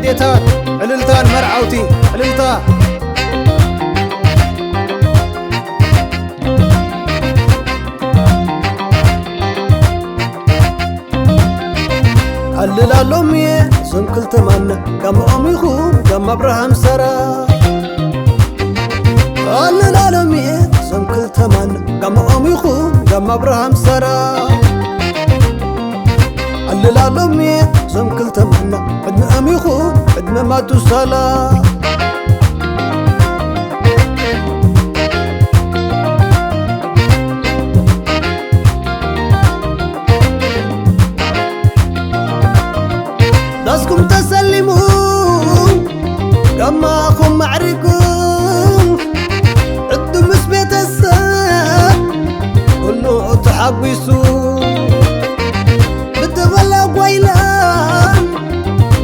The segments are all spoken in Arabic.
أديتان عللتان مرعوتي عللتا علل اللومي سمكل تمنى كم أميخو كم أبراهام سرا علل اللومي سمكل تمنى كم أميخو كم أبراهام سرا علل اللومي سمكل تمنى قدم أميخو قدم ما تسالا ناسكم تسلمون كما أخم معركم عدوا مس بيت الساق كله تحبسوا بتبلغ ويلان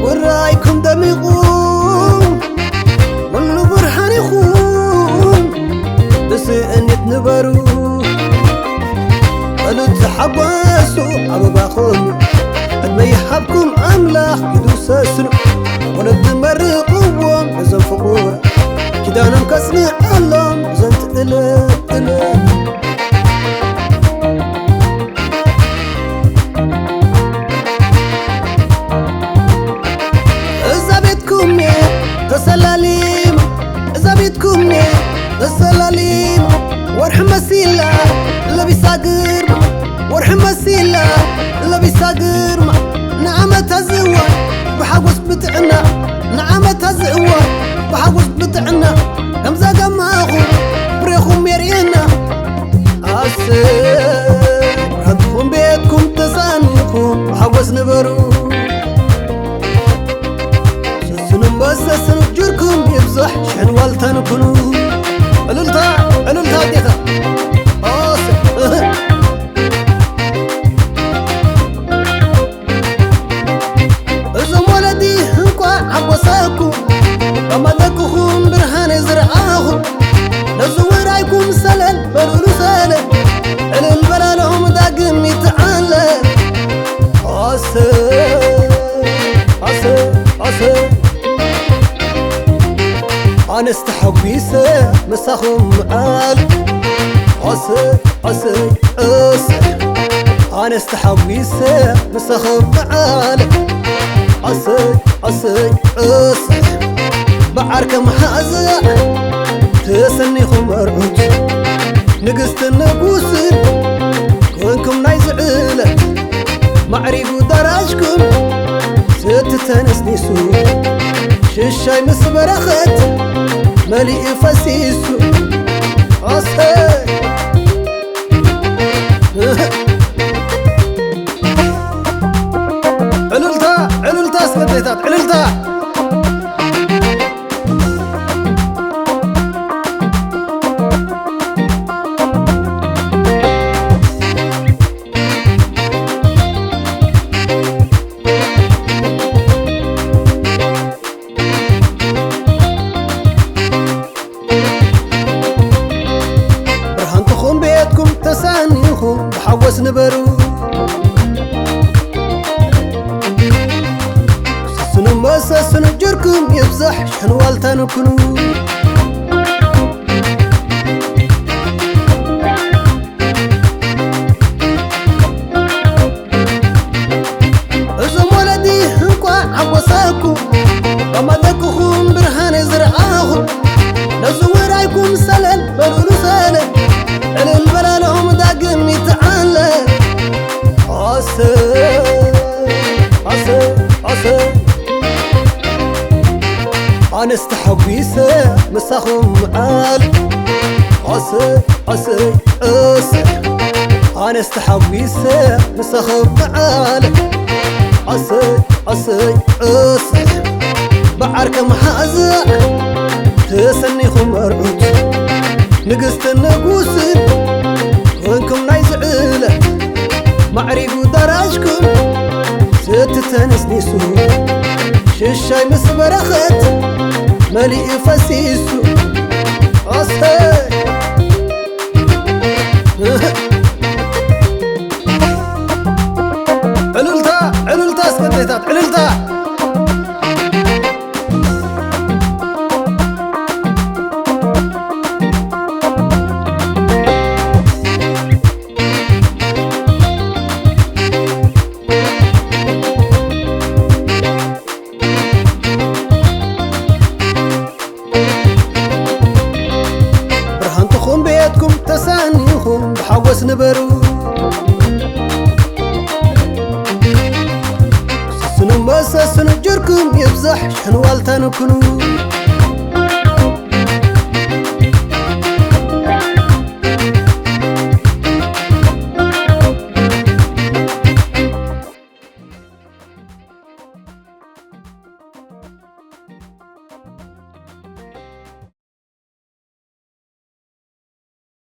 ورايكم دميقون كله برحان يخون بس ان يتنبروا قالوا تحبسوا عبباخم ما يحبكم أملاح يدوس أسنو ولد مرقوهم عزم فقورة كده أنا مكسني علم زنت إلي إذا بيتكم تسلاليم إذا بيتكم تسلاليم وارحم مسيلة اللي بيساقر وارحم مسيلة اللي بيساقر نعمة تزوى بحقوس بتعنا نعمة تزوى بحقوس بتعنا همزة قماخو بريخو ميرينا أسير عندكم بيتكم تسانيكم بحقوس نبرو سسنم بس سسنم جركم يبزح شحن والتان كنو أللتا ديتا عبوساكم كما دكهم برهان زرعاهم نزور رايكم سلل بلولو سلل البلا لهم داقم يتعالى أسي أنا استحق بيسا مساخم مقال أسي أنا استحق بيسا مساخم مقال أسي بعركم حازع تسنيكم مرعوت نقست النقوسن كونكم نايز عيلة معريقو دراجكم ستتنسنيسو ششاي مسبرخت مليء فسيسو أسي عللتا سمديتات عللتا برهانتكم بيتكم تسانيكم بحوس نبرو سنو جركم يبزح شحن والتان كنو إذا ولدي هنقوا عبوساكم كما دكهم برهان زرعاهم نزور رايكم سلل بلولو سلل البلا لهم داقم يتعالى أسي أنا استحق بيسا مساخم مقال أسي أنا استحق بيسا مساخم مقال أسي بعركم حازع تسنيكم مرعوت نقست النقوسن كونكم نايز عيلة معريقو دراجكم ستتنسنيسو ششاي مسبرخت مليء فسيسو أسي عللتا سكتيتات عللتا حጎስ ንበሩ سسنو مسسنو جركم يبزح شحن والتانكنو